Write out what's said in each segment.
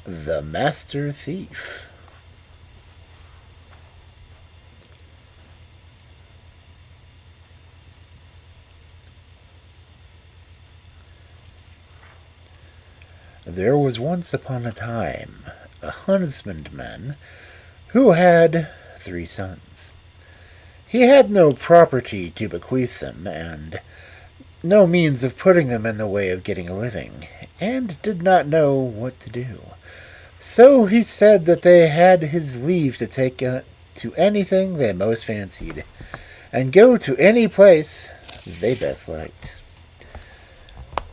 The Master Thief. There was once upon a time a husbandman who had 3 sons. He had no property to bequeath them, and no means of putting them in the way of getting a living, and did not know what to do. So he said that they had his leave to take to anything they most fancied, and go to any place they best liked.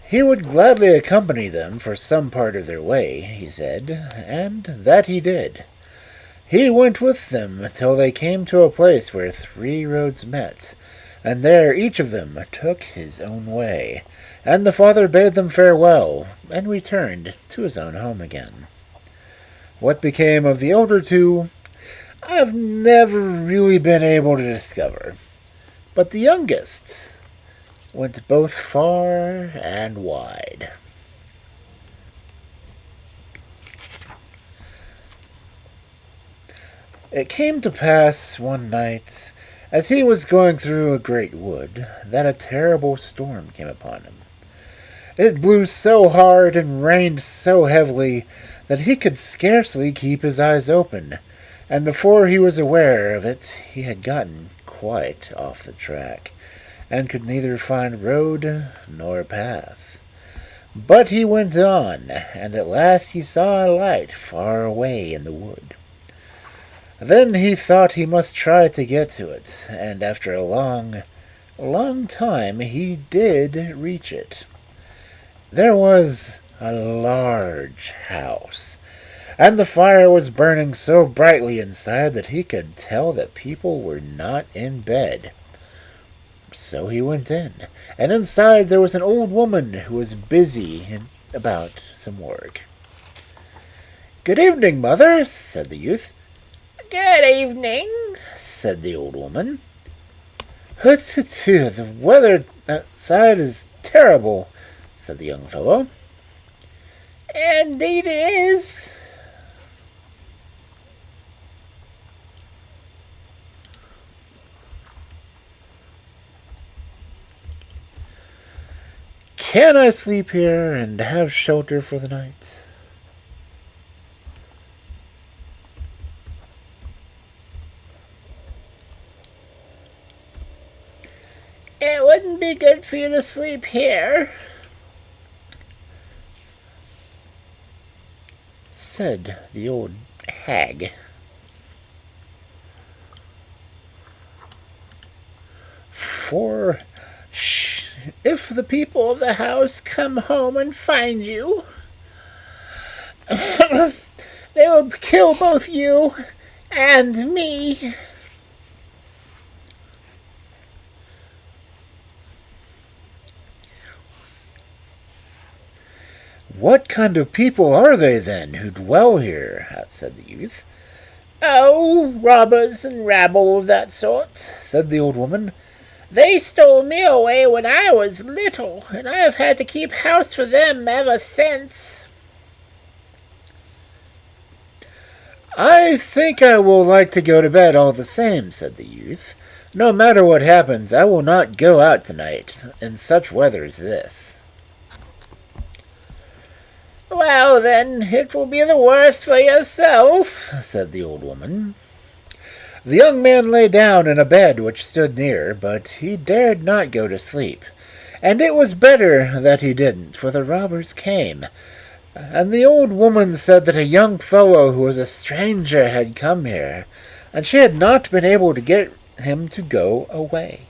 He would gladly accompany them for some part of their way, he said, and that he did. He went with them till they came to a place where 3 roads met, and there each of them took his own way, and the father bade them farewell, and returned to his own home again. What became of the older 2, I've never really been able to discover, but the youngest went both far and wide. It came to pass one night, as he was going through a great wood, that a terrible storm came upon him. It blew so hard and rained so heavily that he could scarcely keep his eyes open, and before he was aware of it, he had gotten quite off the track, and could neither find road nor path. But he went on, and at last he saw a light far away in the wood. Then he thought he must try to get to it, and after a long time he did reach it. There was a large house, and the fire was burning so brightly inside that he could tell that people were not in bed. So he went in, and inside there was an old woman who was busy about some work. "Good evening, mother," said the youth. "Good evening," said the old woman. "Hut-tut-tut, the weather outside is terrible," said the young fellow. "Indeed it is." "Can I sleep here and have shelter for the night?" "It wouldn't be good for you to sleep here," said the old hag. "For if the people of the house come home and find you, they will kill both you and me." "What kind of people are they, then, who dwell here?" said the youth. "Oh, robbers and rabble of that sort," said the old woman. "They stole me away when I was little, and I have had to keep house for them ever since." "I think I will like to go to bed all the same," said the youth. "No matter what happens, I will not go out tonight in such weather as this." "Well, then, it will be the worse for yourself," said the old woman. The young man lay down in a bed which stood near, but he dared not go to sleep, and it was better that he didn't, for the robbers came, and the old woman said that a young fellow who was a stranger had come here, and she had not been able to get him to go away.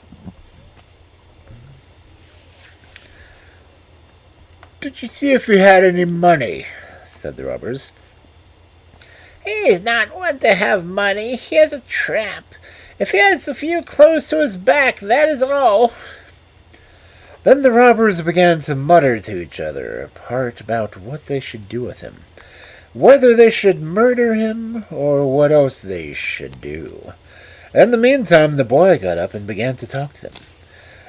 "Did you see if he had any money?" said the robbers. "He's not one to have money. He is a tramp. If he has a few clothes to his back, that is all." Then the robbers began to mutter to each other apart about what they should do with him, whether they should murder him or what else they should do. In the meantime the boy got up and began to talk to them,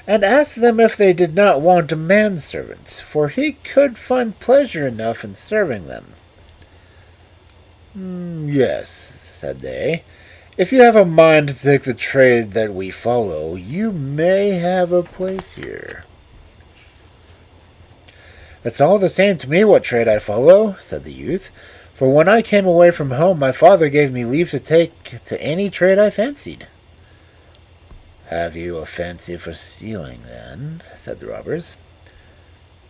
and asked them if they did not want a manservant, for he could find pleasure enough in serving them. Yes, said they. If you have a mind to take the trade that we follow, you may have a place here. It's all the same to me what trade I follow, said the youth, for when I came away from home my father gave me leave to take to any trade I fancied. Have you a fancy for stealing, then? Said the robbers.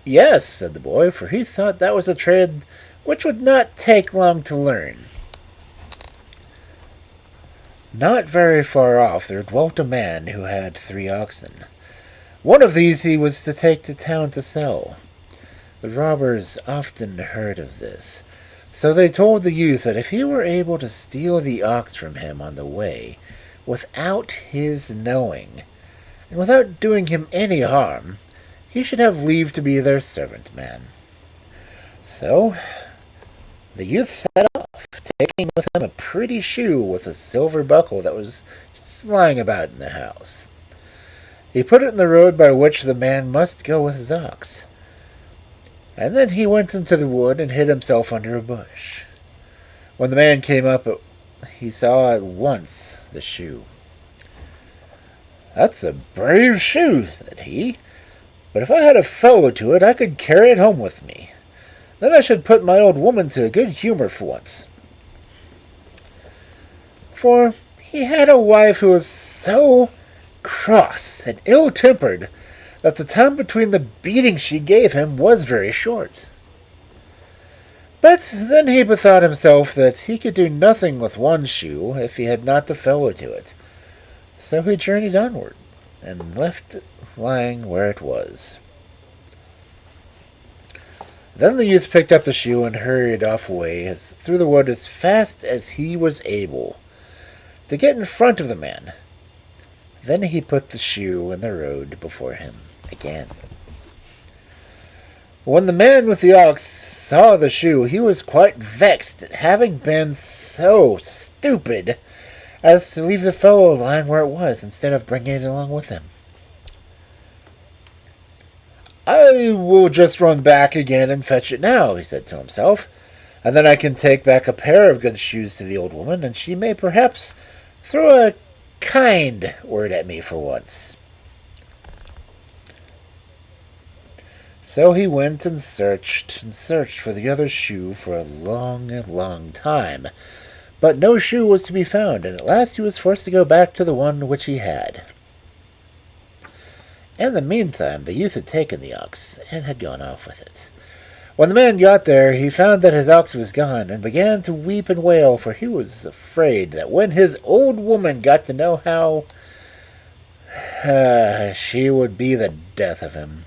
Yes, said the boy, for he thought that was a trade which would not take long to learn. Not very far off there dwelt a man who had 3 oxen. One of these he was to take to town to sell. The robbers often heard of this, so they told the youth that if he were able to steal the ox from him on the way, without his knowing, and without doing him any harm, he should have leave to be their servant man. So the youth set off, taking with him a pretty shoe with a silver buckle that was just lying about in the house. He put it in the road by which the man must go with his ox, and then he went into the wood and hid himself under a bush. When the man came up, he saw at once the shoe. "That's a brave shoe," said he, "but if I had a fellow to it, I could carry it home with me. Then I should put my old woman to a good humor for once." For he had a wife who was so cross and ill-tempered that the time between the beating she gave him was very short. But then he bethought himself that he could do nothing with one shoe if he had not the fellow to it. So he journeyed onward, and left it lying where it was. Then the youth picked up the shoe and hurried off away through the wood as fast as he was able, to get in front of the man. Then he put the shoe in the road before him again. When the man with the ox saw the shoe, he was quite vexed at having been so stupid as to leave the fellow lying where it was instead of bringing it along with him. "I will just run back again and fetch it now," he said to himself, "and then I can take back a pair of good shoes to the old woman, and she may perhaps throw a kind word at me for once." So he went and searched for the other shoe for a long, long time, but no shoe was to be found, and at last he was forced to go back to the one which he had. In the meantime, the youth had taken the ox, and had gone off with it. When the man got there, he found that his ox was gone, and began to weep and wail, for he was afraid that when his old woman got to know how, she would be the death of him.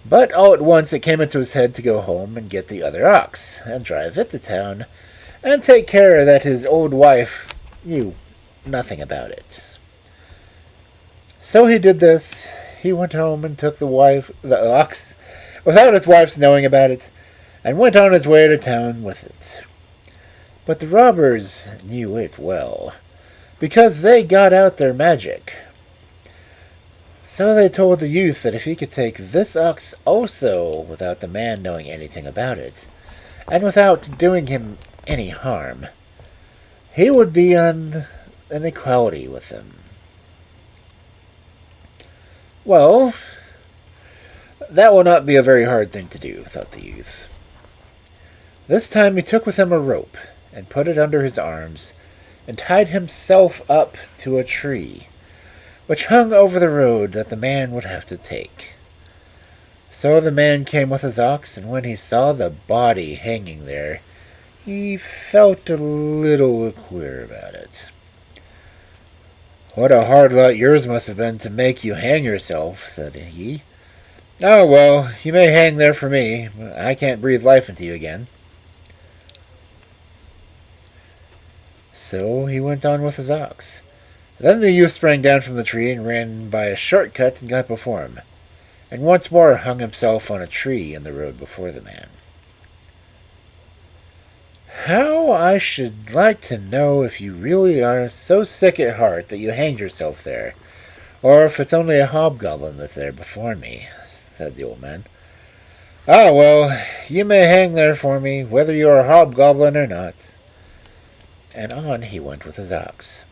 But all at once it came into his head to go home and get the other ox, and drive it to town, and take care that his old wife knew nothing about it. So he did this. He went home and took the ox, without his wife's knowing about it, and went on his way to town with it. But the robbers knew it well, because they got out their magic. So they told the youth that if he could take this ox also without the man knowing anything about it, and without doing him any harm, he would be on an equality with them. Well, that will not be a very hard thing to do, thought the youth. This time he took with him a rope, and put it under his arms, and tied himself up to a tree, which hung over the road that the man would have to take. So the man came with his ox, and when he saw the body hanging there, he felt a little queer about it. "What a hard lot yours must have been to make you hang yourself," said he. "Oh, well, you may hang there for me. I can't breathe life into you again." So he went on with his ox. Then the youth sprang down from the tree and ran by a short cut and got before him, and once more hung himself on a tree in the road before the man. "How I should like to know if you really are so sick at heart that you hanged yourself there, or if it's only a hobgoblin that's there before me," said the old man. Ah, well, you may hang there for me, whether you are a hobgoblin or not. And on he went with his ox.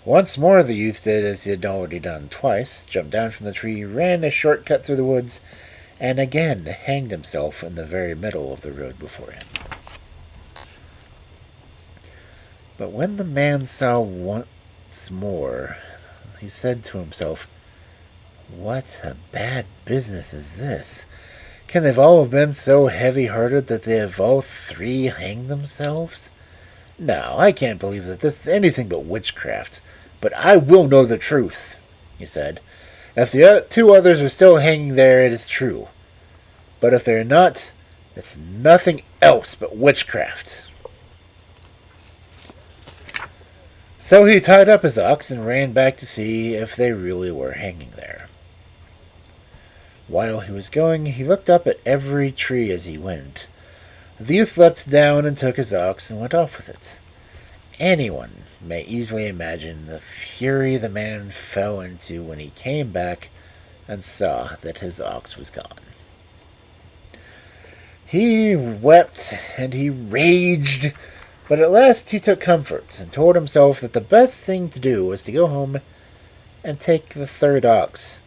Once more the youth did as he had already done twice, jumped down from the tree, ran a short cut through the woods, and again hanged himself in the very middle of the road before him. But when the man saw once more, he said to himself, "What a bad business is this? Can they all have been so heavy-hearted that they have all three hanged themselves? No, I can't believe that this is anything but witchcraft. But I will know the truth," he said. "If the two others are still hanging there, it is true. But if they're not, it's nothing else but witchcraft." So he tied up his ox and ran back to see if they really were hanging there. While he was going, he looked up at every tree as he went. The youth leapt down and took his ox and went off with it. Anyone may easily imagine the fury the man fell into when he came back and saw that his ox was gone. He wept and he raged, but at last he took comfort and told himself that the best thing to do was to go home and take the third ox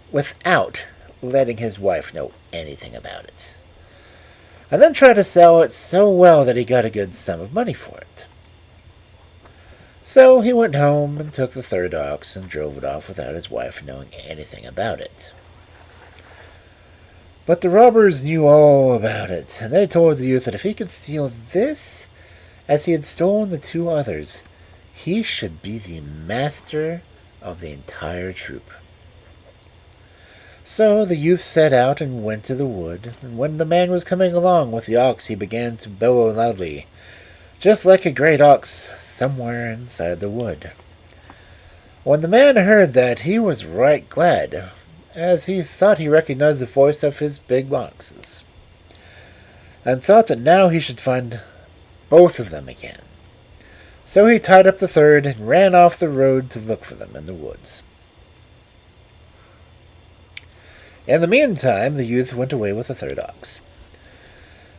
without letting his wife know anything about it, and then try to sell it so well that he got a good sum of money for it. So he went home and took the third ox and drove it off without his wife knowing anything about it. But the robbers knew all about it, and they told the youth that if he could steal this, as he had stolen the two others, he should be the master of the entire troop. So the youth set out and went to the wood, and when the man was coming along with the ox, he began to bellow loudly, just like a great ox somewhere inside the wood. When the man heard that, he was right glad, as he thought he recognized the voice of his big oxes, and thought that now he should find both of them again. So he tied up the third and ran off the road to look for them in the woods. In the meantime, the youth went away with the third ox.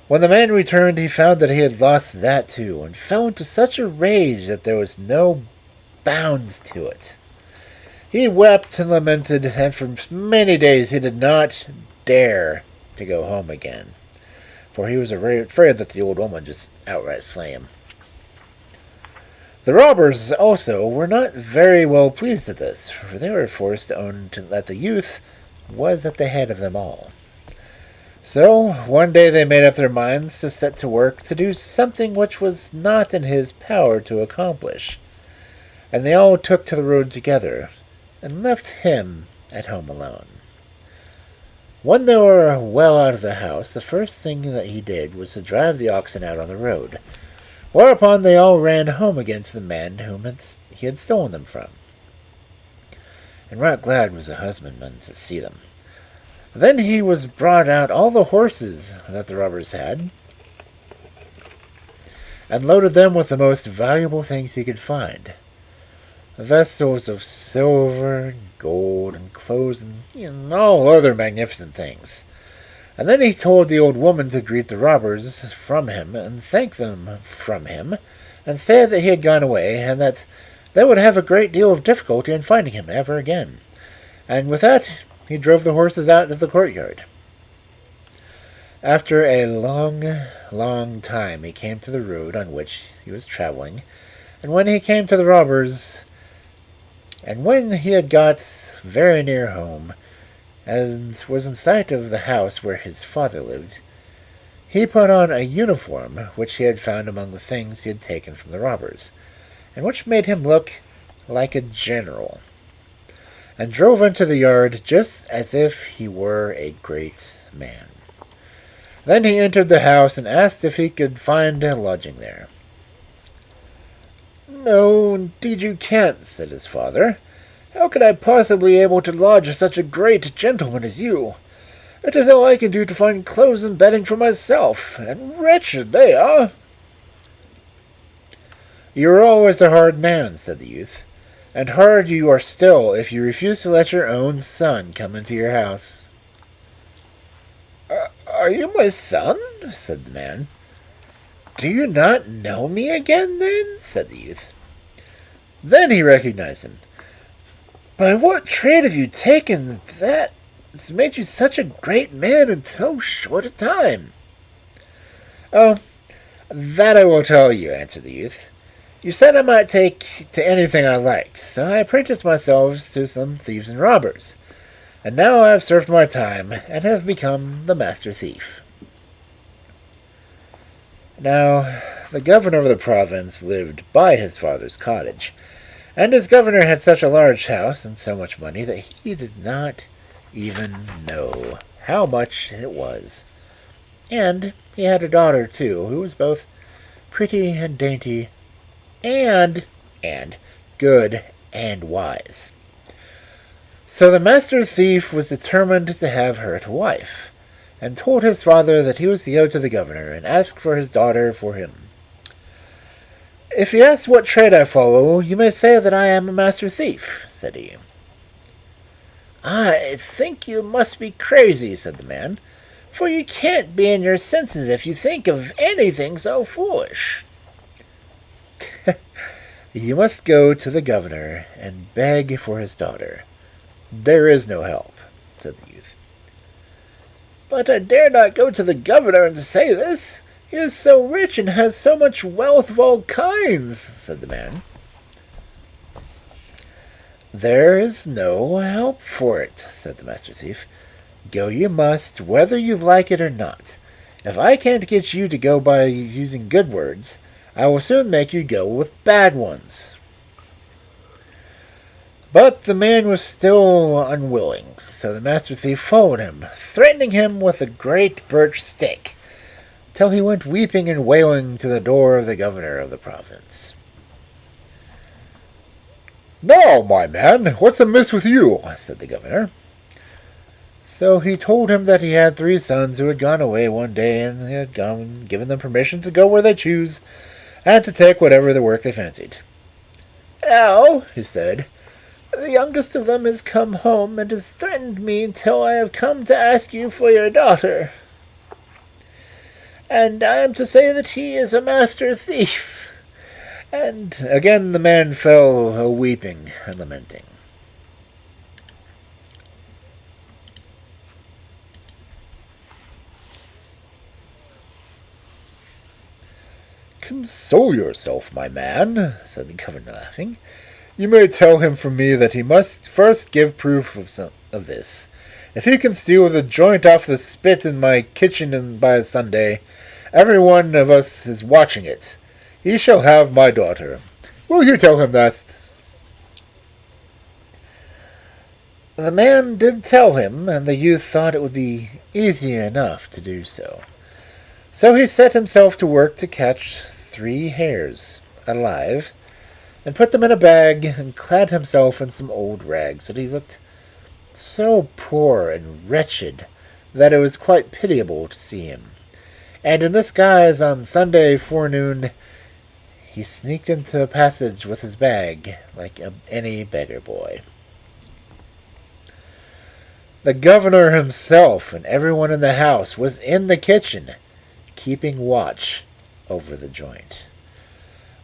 When the man returned, he found that he had lost that too, and fell into such a rage that there was no bounds to it. He wept and lamented, and for many days he did not dare to go home again, for he was afraid that the old woman would just outright slay him. The robbers also were not very well pleased at this, for they were forced to own that the youth was at the head of them all. So one day they made up their minds to set to work to do something which was not in his power to accomplish, and they all took to the road together, and left him at home alone. When they were well out of the house, the first thing that he did was to drive the oxen out on the road, whereupon they all ran home again to the man whom he had stolen them from. And right glad was the husbandman to see them. Then he was brought out all the horses that the robbers had, and loaded them with the most valuable things he could find. Vessels of silver, and gold, and clothes, and all other magnificent things. And then he told the old woman to greet the robbers from him, and thank them from him, and say that he had gone away, and that they would have a great deal of difficulty in finding him ever again. And with that, he drove the horses out of the courtyard. After a long, long time, he came to the road on which he was traveling, and when he came to the robbers, and when he had got very near home, and was in sight of the house where his father lived, he put on a uniform which he had found among the things he had taken from the robbers, and which made him look like a general, and drove into the yard just as if he were a great man. Then he entered the house and asked if he could find a lodging there. "No, indeed you can't," said his father. "How could I possibly be able to lodge such a great gentleman as you? It is all I can do to find clothes and bedding for myself, and wretched they are." "You are always a hard man," said the youth, "and hard you are still if you refuse to let your own son come into your house." "Are you my son?" said the man. "Do you not know me again, then?" said the youth. Then he recognized him. "By what trade have you taken that has made you such a great man in so short a time?" "Oh, that I will tell you," answered the youth. "You said I might take to anything I liked, so I apprenticed myself to some thieves and robbers, and now I have served my time and have become the master thief." Now, the governor of the province lived by his father's cottage, and his governor had such a large house and so much money that he did not even know how much it was. And he had a daughter, too, who was both pretty and dainty, and good and wise. So the master thief was determined to have her to wife, and told his father that he was to go to the governor and ask for his daughter for him. "If you ask what trade I follow, you may say that I am a master thief," said he. "I think you must be crazy," said the man, "for you can't be in your senses if you think of anything so foolish." "You must go to the governor and beg for his daughter. There is no help," said the youth. "But I dare not go to the governor and say this. He is so rich and has so much wealth of all kinds," said the man. "There is no help for it," said the master thief. "Go you must, whether you like it or not. If I can't get you to go by using good words, I will soon make you go with bad ones." But the man was still unwilling, so the master thief followed him, threatening him with a great birch stick, till he went weeping and wailing to the door of the governor of the province. "Now, my man, what's amiss with you?" said the governor. So he told him that he had 3 sons who had gone away one day, and he had given them permission to go where they choose, and to take whatever the work they fancied. "Now," he said, "the youngest of them has come home, and has threatened me until I have come to ask you for your daughter. And I am to say that he is a master thief." And again the man fell a-weeping and lamenting. "Console yourself, my man," said the governor, laughing. "You may tell him from me that he must first give proof of this. If he can steal the joint off the spit in my kitchen by Sunday, every one of us is watching it. He shall have my daughter. Will you tell him that?" The man did tell him, and the youth thought it would be easy enough to do so. So he set himself to work to catch 3 hares alive, and put them in a bag, and clad himself in some old rags, that he looked so poor and wretched that it was quite pitiable to see him. And in this guise, on Sunday forenoon, he sneaked into the passage with his bag like any beggar boy. The governor himself and everyone in the house was in the kitchen, keeping watch over the joint.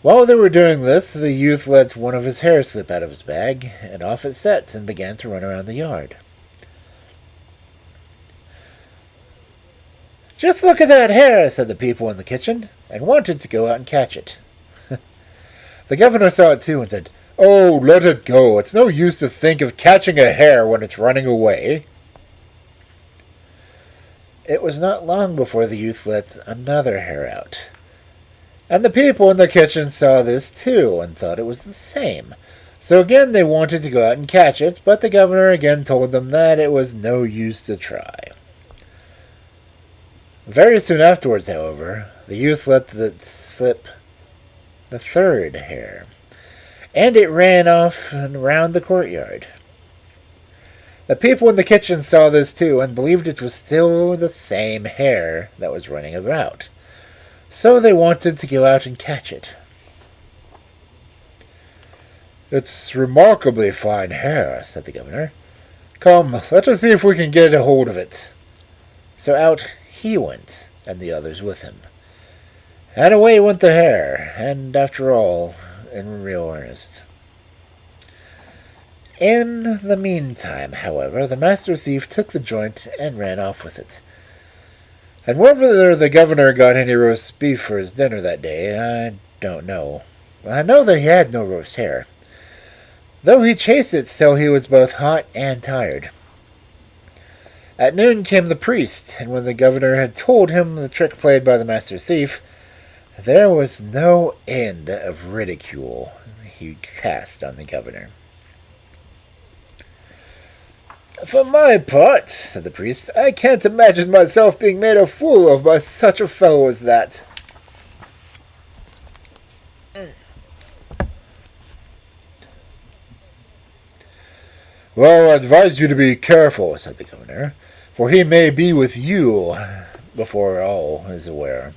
While they were doing this, the youth let one of his hares slip out of his bag, and off it set and began to run around the yard. "Just look at that hare," said the people in the kitchen, and wanted to go out and catch it. The governor saw it too and said, "Oh, let it go. It's no use to think of catching a hare when it's running away." It was not long before the youth let another hare out. And the people in the kitchen saw this too, and thought it was the same. So again they wanted to go out and catch it, but the governor again told them that it was no use to try. Very soon afterwards, however, the youth let slip the 3rd hare, and it ran off and round the courtyard. The people in the kitchen saw this too, and believed it was still the same hare that was running about. So they wanted to go out and catch it. "It's remarkably fine hare," said the governor. "Come, let us see if we can get a hold of it." So out he went, and the others with him. And away went the hare, and after all, in real earnest. In the meantime, however, the master thief took the joint and ran off with it. And whether the governor got any roast beef for his dinner that day, I don't know. I know that he had no roast hare, though he chased it till he was both hot and tired. At noon came the priest, and when the governor had told him the trick played by the master thief, there was no end of ridicule he cast on the governor. "For my part," said the priest, "I can't imagine myself being made a fool of by such a fellow as that." "Well, I advise you to be careful," said the governor, "for he may be with you before all is aware."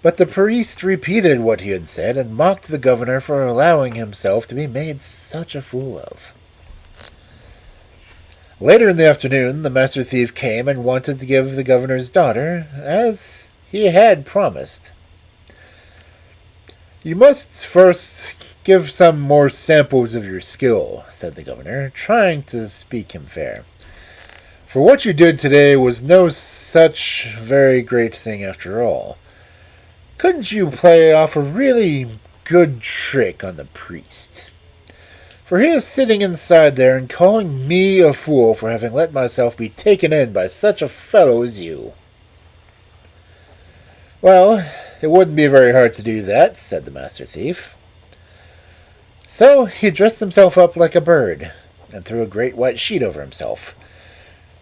But the priest repeated what he had said and mocked the governor for allowing himself to be made such a fool of. Later in the afternoon, the master thief came and wanted to give the governor's daughter, as he had promised. "You must first give some more samples of your skill," said the governor, trying to speak him fair. "For what you did today was no such very great thing after all. Couldn't you play off a really good trick on the priest? For he is sitting inside there and calling me a fool for having let myself be taken in by such a fellow as you." "Well, it wouldn't be very hard to do that," said the master thief. So he dressed himself up like a bird, and threw a great white sheet over himself,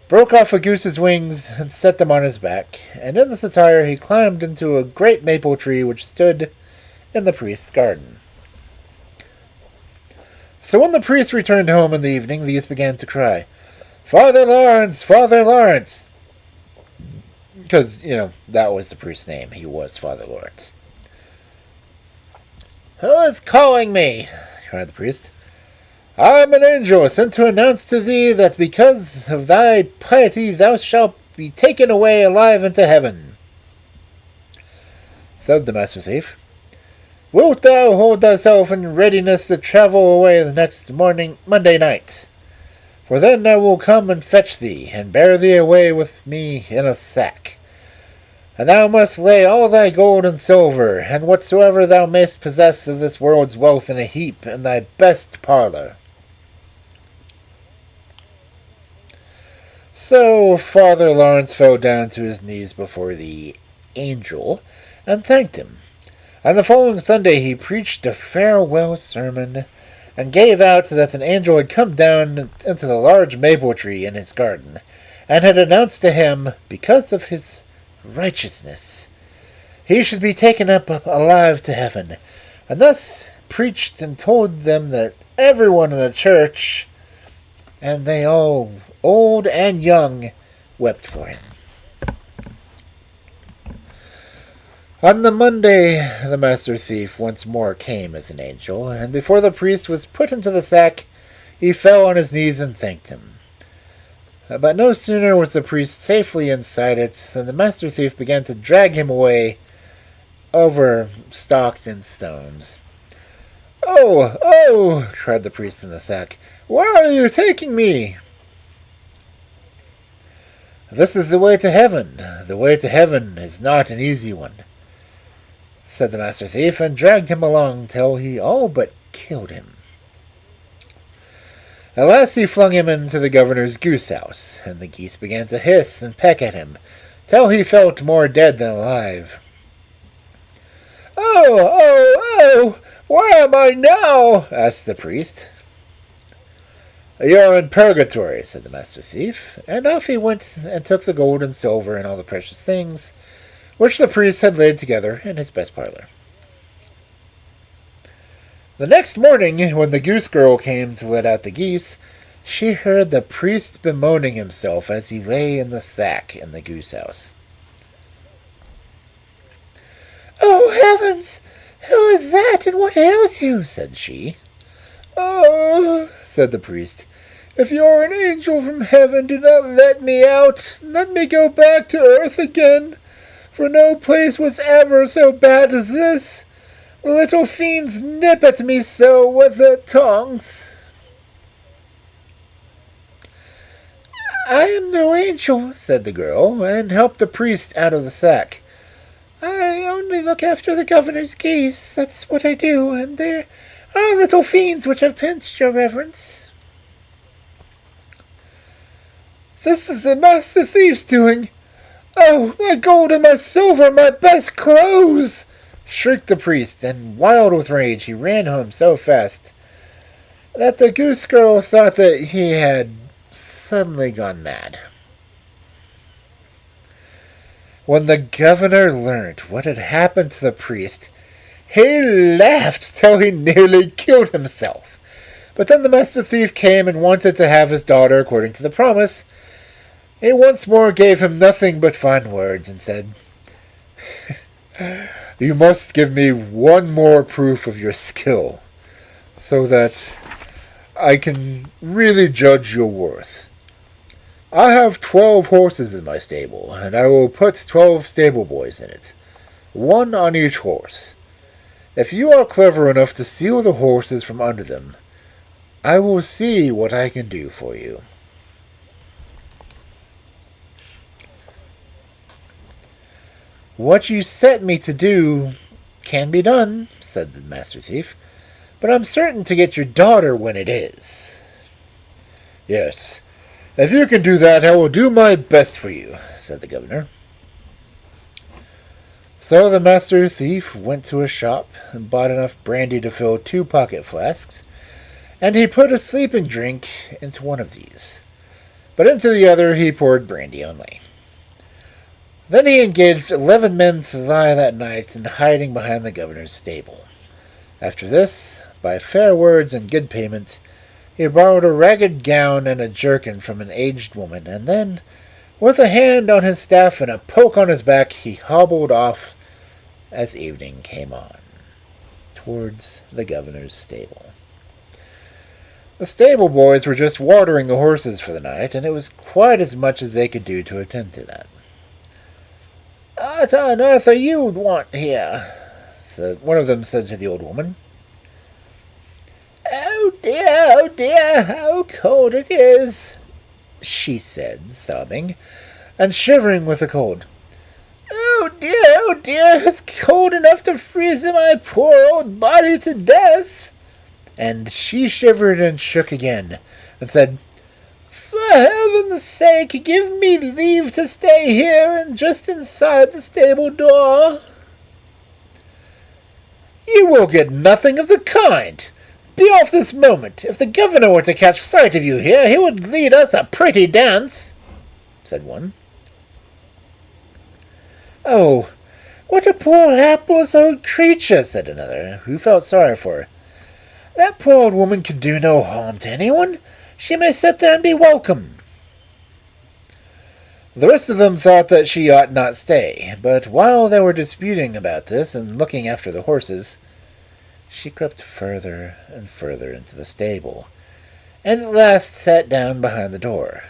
broke off a goose's wings, and set them on his back, and in this attire he climbed into a great maple tree which stood in the priest's garden. So when the priest returned home in the evening, the youth began to cry, "Father Lawrence! Father Lawrence!" Because, that was the priest's name. He was Father Lawrence. "Who is calling me?" cried the priest. "I am an angel sent to announce to thee that because of thy piety thou shalt be taken away alive into heaven," said the master thief. "Wilt thou hold thyself in readiness to travel away the next Monday night? For then I will come and fetch thee, and bear thee away with me in a sack. And thou must lay all thy gold and silver, and whatsoever thou mayst possess of this world's wealth in a heap in thy best parlour." So Father Lawrence fell down to his knees before the angel and thanked him. And the following Sunday he preached a farewell sermon and gave out that an angel had come down into the large maple tree in his garden and had announced to him, because of his righteousness, he should be taken up alive to heaven, and thus preached and told them that everyone in the church, and they all, old and young, wept for him. On the Monday, the master thief once more came as an angel, and before the priest was put into the sack, he fell on his knees and thanked him. But no sooner was the priest safely inside it than the master thief began to drag him away over stocks and stones. "Oh, oh!" cried the priest in the sack. "Where are you taking me?" "This is the way to heaven. The way to heaven is not an easy one," said the master thief, and dragged him along till he all but killed him. At last he flung him into the governor's goose house, and the geese began to hiss and peck at him, till he felt more dead than alive. "Oh, oh, oh! Where am I now?" asked the priest. "You are in purgatory," said the master thief, and off he went and took the gold and silver and all the precious things which the priest had laid together in his best parlour. The next morning, when the goose girl came to let out the geese, she heard the priest bemoaning himself as he lay in the sack in the goose house. "Oh, heavens! Who is that, and what ails you?" said she. "Oh," said the priest, "if you are an angel from heaven, do not let me out. Let me go back to earth again, for no place was ever so bad as this. Little fiends nip at me so with their tongues." "I am no angel," said the girl, and helped the priest out of the sack. "I only look after the governor's geese, that's what I do, and there are little fiends which have pinched your reverence." "This is the master thief's doing. Oh, my gold and my silver, my best clothes!" shrieked the priest, and wild with rage he ran home so fast that the goose girl thought that he had suddenly gone mad. When the governor learnt what had happened to the priest, he laughed till he nearly killed himself. But then the master thief came and wanted to have his daughter according to the promise. He once more gave him nothing but fine words and said, "You must give me one more proof of your skill, so that I can really judge your worth. I have 12 horses in my stable, and I will put 12 stable boys in it, one on each horse. If you are clever enough to steal the horses from under them, I will see what I can do for you." "What you set me to do can be done," said the master thief, "but I'm certain to get your daughter when it is." "Yes, if you can do that, I will do my best for you," said the governor. So the master thief went to a shop and bought enough brandy to fill 2 pocket flasks, and he put a sleeping drink into one of these, but into the other he poured brandy only. Then he engaged 11 men to lie that night in hiding behind the governor's stable. After this, by fair words and good payment, he borrowed a ragged gown and a jerkin from an aged woman, and then, with a hand on his staff and a poke on his back, he hobbled off as evening came on, towards the governor's stable. The stable boys were just watering the horses for the night, and it was quite as much as they could do to attend to that. "What on earth are you want here?" one of them said to the old woman. Oh dear, how cold it is," she said, sobbing, and shivering with the cold. Oh dear, it's cold enough to freeze my poor old body to death." And she shivered and shook again, and said, "For heaven's sake, give me leave to stay here and just inside the stable door." "You will get nothing of the kind. Be off this moment. If the governor were to catch sight of you here, he would lead us a pretty dance," said one. "Oh, what a poor hapless old creature," said another, who felt sorry for her. "That poor old woman can do no harm to anyone. She may sit there and be welcome." The rest of them thought that she ought not stay, but while they were disputing about this and looking after the horses, she crept further and further into the stable, and at last sat down behind the door.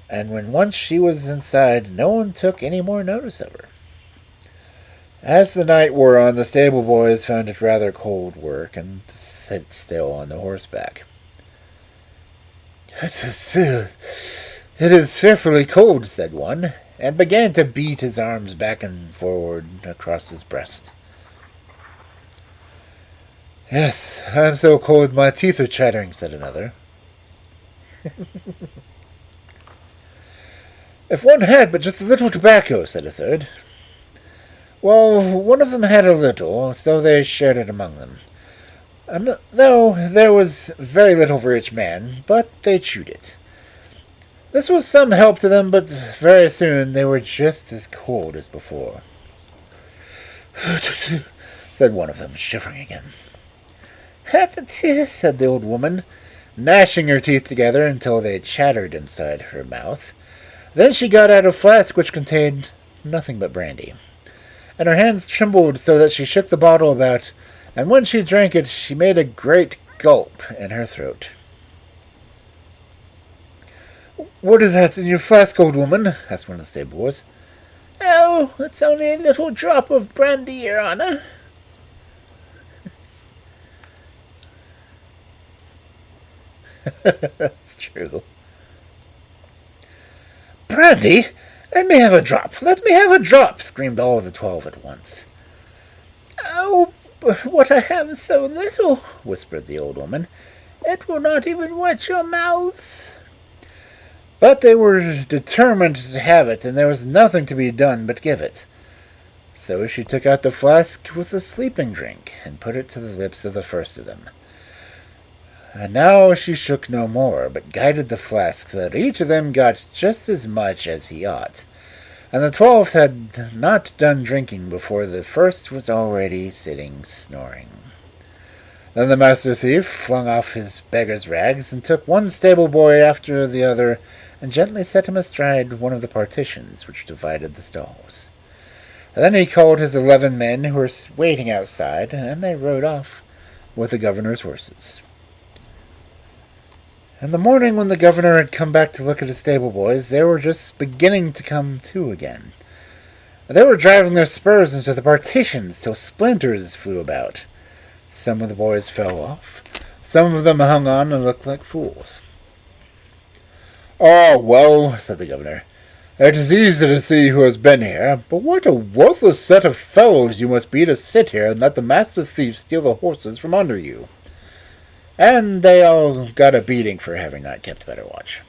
And when once she was inside, no one took any more notice of her. As the night wore on, the stable boys found it rather cold work, and to sit still on the horseback. "It is fearfully cold," said one, and began to beat his arms back and forward across his breast. "Yes, I am so cold my teeth are chattering," said another. "If one had but just a little tobacco," said a third. Well, one of them had a little, so they shared it among them. And though there was very little for each man, but they chewed it. This was some help to them, but very soon they were just as cold as before. said one of them, shivering again. Said the old woman, gnashing her teeth together until they chattered inside her mouth. Then she got out a flask which contained nothing but brandy, and her hands trembled so that she shook the bottle about, and when she drank it, she made a great gulp in her throat. "What is that in your flask, old woman?" asked one of the stable boys. "Oh, it's only a little drop of brandy, your honor." That's true. "Brandy? Let me have a drop! Let me have a drop!" screamed all the 12 at once. "Oh, but what I have is so little," whispered the old woman. "It will not even wet your mouths." But they were determined to have it, and there was nothing to be done but give it. So she took out the flask with the sleeping drink and put it to the lips of the first of them. And now she shook no more, but guided the flask so that each of them got just as much as he ought. And the 12th had not done drinking before the first was already sitting snoring. Then the master thief flung off his beggar's rags and took one stable boy after the other and gently set him astride one of the partitions which divided the stalls. And then he called his 11 men who were waiting outside, and they rode off with the governor's horses. In the morning, when the governor had come back to look at his stable boys, they were just beginning to come to again. They were driving their spurs into the partitions till splinters flew about. Some of the boys fell off. Some of them hung on and looked like fools. "Oh, well," said the governor, "it is easy to see who has been here, but what a worthless set of fellows you must be to sit here and let the master thief steal the horses from under you." And they all got a beating for having not kept better watch.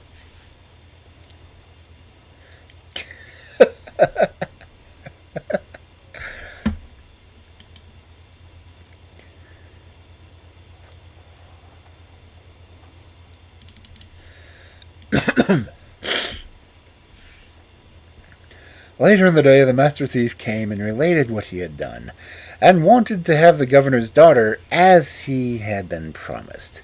Later in the day, the master thief came and related what he had done, and wanted to have the governor's daughter as he had been promised.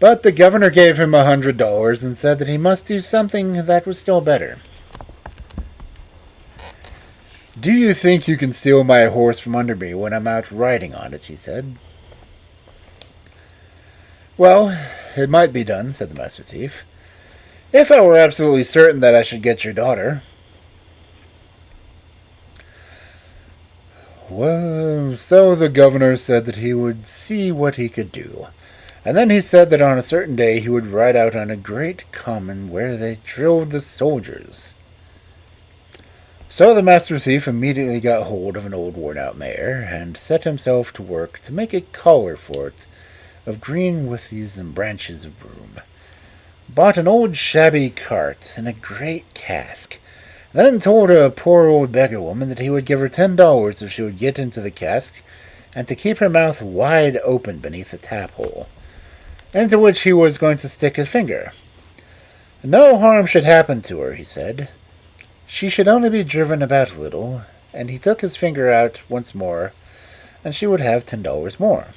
But the governor gave him $100 and said that he must do something that was still better. "Do you think you can steal my horse from under me when I'm out riding on it?" he said. "Well, it might be done," said the master thief, "if I were absolutely certain that I should get your daughter." Well, so the governor said that he would see what he could do. And then he said that on a certain day he would ride out on a great common where they drilled the soldiers. So the master thief immediately got hold of an old worn-out mare and set himself to work to make a collar for it of green withies and branches of broom. Bought an old shabby cart and a great cask, then told a poor old beggar woman that he would give her $10 if she would get into the cask and to keep her mouth wide open beneath the tap hole, into which he was going to stick his finger. No harm should happen to her, he said. She should only be driven about a little, and he took his finger out once more, and she would have $10 more.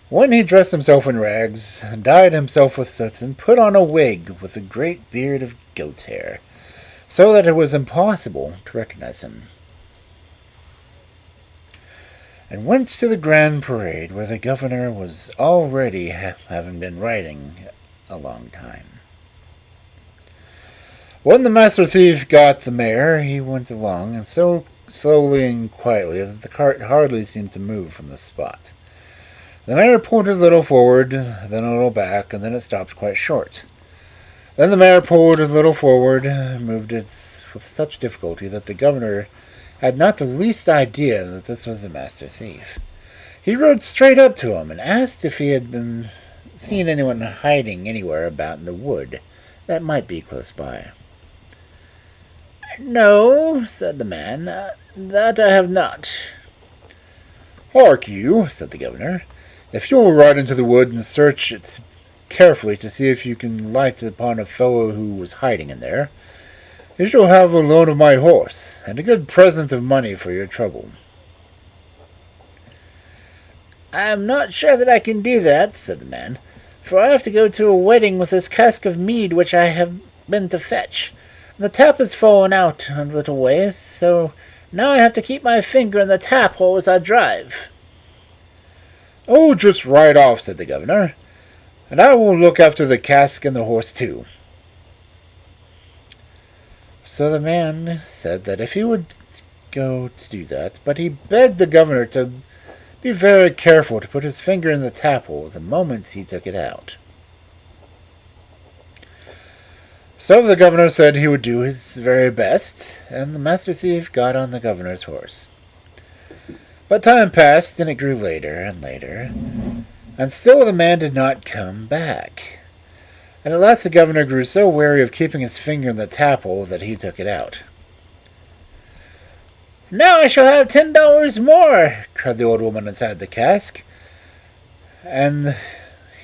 When he dressed himself in rags, dyed himself with soot, and put on a wig with a great beard of goat's hair, so that it was impossible to recognize him, and went to the grand parade where the governor was already having been riding a long time. When the master thief got the mare, he went along, and so slowly and quietly that the cart hardly seemed to move from the spot. The mare pulled a little forward, then a little back, and then it stopped quite short. Then the mare pulled a little forward, and moved it with such difficulty that the governor had not the least idea that this was the master thief. He rode straight up to him and asked if he had been seen anyone hiding anywhere about in the wood that might be close by. "No," said the man, "that I have not." "Hark you," said the governor, "if you'll ride into the wood and search it carefully to see if you can light upon a fellow who was hiding in there, you shall have a loan of my horse, and a good present of money for your trouble." "I am not sure that I can do that," said the man, "for I have to go to a wedding with this cask of mead which I have been to fetch. The tap has fallen out a little way, so now I have to keep my finger in the tap hole as I drive." "Oh, just ride off," said the governor, "and I will look after the cask and the horse too." So the man said that if he would go to do that, but he begged the governor to be very careful to put his finger in the tap hole the moment he took it out. So the governor said he would do his very best, and the master thief got on the governor's horse. But time passed, and it grew later and later, and still the man did not come back. And at last the governor grew so weary of keeping his finger in the tap hole that he took it out. "Now I shall have $10 more," cried the old woman inside the cask. And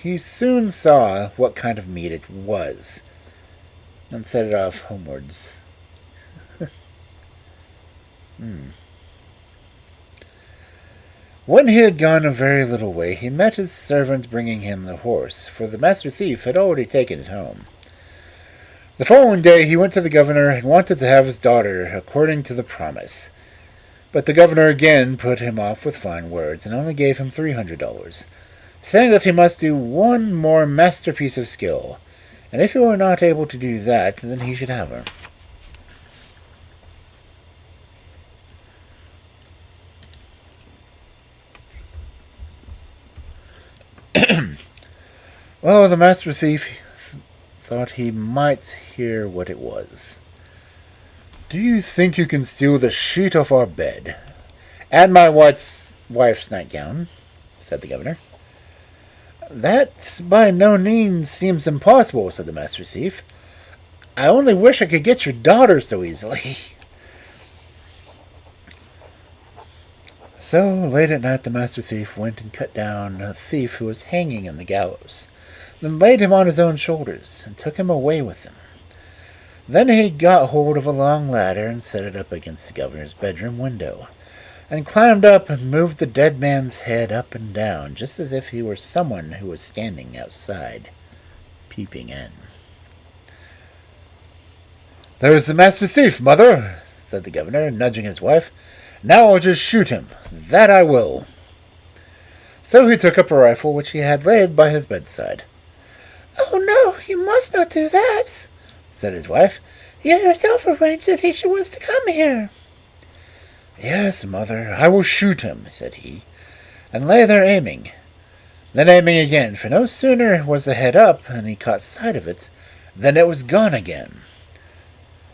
he soon saw what kind of meat it was, and set it off homewards. When he had gone a very little way, he met his servant bringing him the horse, for the master thief had already taken it home. The following day he went to the governor and wanted to have his daughter according to the promise. But the governor again put him off with fine words, and only gave him $300, saying that he must do one more masterpiece of skill, and if he were not able to do that, then he should have her. Well, the master thief thought he might hear what it was. "Do you think you can steal the sheet off our bed, and my wife's nightgown?" said the governor. "That by no means seems impossible," said the master thief. "I only wish I could get your daughter so easily." So, late at night, the master thief went and cut down a thief who was hanging in the gallows, then laid him on his own shoulders, and took him away with him. Then he got hold of a long ladder and set it up against the governor's bedroom window, and climbed up and moved the dead man's head up and down, just as if he were someone who was standing outside, peeping in. "There's the master thief, mother," said the governor, nudging his wife. "Now I'll just shoot him. That I will." So he took up a rifle which he had laid by his bedside. "Oh no, you must not do that," said his wife. "You yourself arranged that he was to come here." "Yes, mother, I will shoot him," said he, and lay there aiming. Then aiming again, for no sooner was the head up, and he caught sight of it, than it was gone again.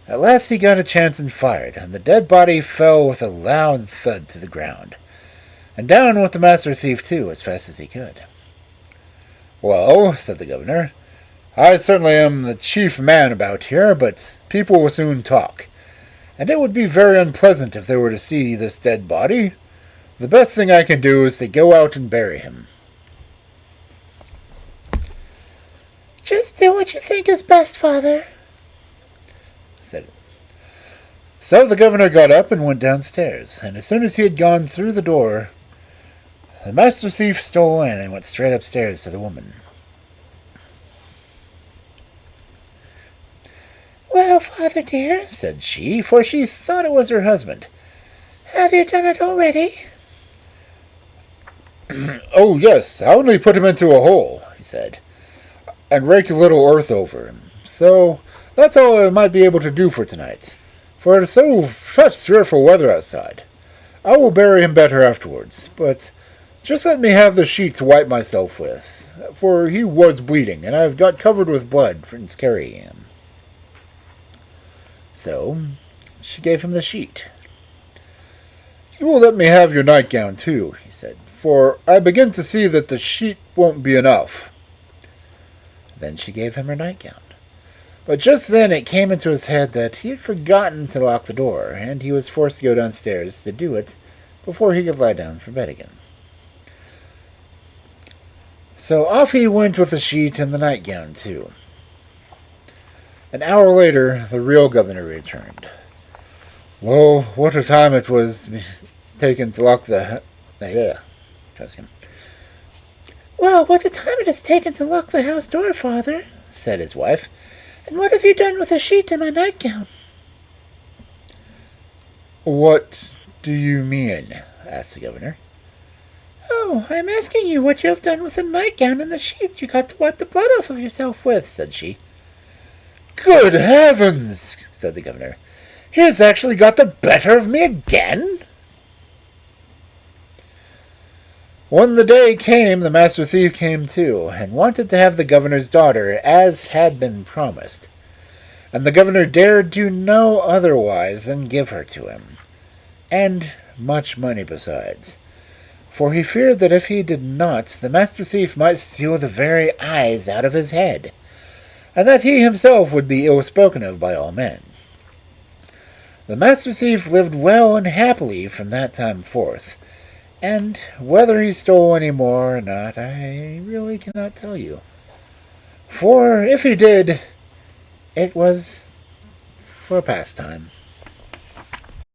At last he got a chance and fired, and the dead body fell with a loud thud to the ground, and down with the master thief too, as fast as he could. "Well," said the governor, "I certainly am the chief man about here, but people will soon talk, and it would be very unpleasant if they were to see this dead body. The best thing I can do is to go out and bury him." "Just do what you think is best, father," said it. So the governor got up and went downstairs, and as soon as he had gone through the door, the master thief stole in and went straight upstairs to the woman. "Well, father dear," said she, for she thought it was her husband, "have you done it already?" "Oh, yes, I only put him into a hole," he said, "and raked a little earth over him. So that's all I might be able to do for tonight, for it is such fearful weather outside. I will bury him better afterwards, but just let me have the sheet to wipe myself with, for he was bleeding, and I have got covered with blood from carrying him." So she gave him the sheet. "You will let me have your nightgown too," he said, "for I begin to see that the sheet won't be enough." Then she gave him her nightgown. But just then it came into his head that he had forgotten to lock the door, and he was forced to go downstairs to do it before he could lie down for bed again. So off he went with the sheet and the nightgown too. An hour later, the real governor returned. "Well, what a time it was taken to lock the... "Well, what a time it has taken to lock the house door, father," said his wife. "And what have you done with the sheet and my nightgown?" "What do you mean?" asked the governor. "Oh, "No, I'm asking you what you have done with the nightgown and the sheet you got to wipe the blood off of yourself with," said she. "Good heavens!" said the governor. "He has actually got the better of me again?" When the day came, the master thief came too, and wanted to have the governor's daughter, as had been promised. And the governor dared do no otherwise than give her to him, and much money besides. For he feared that if he did not, the master thief might steal the very eyes out of his head, and that he himself would be ill spoken of by all men. The master thief lived well and happily from that time forth, and whether he stole any more or not, I really cannot tell you. For if he did, it was for pastime.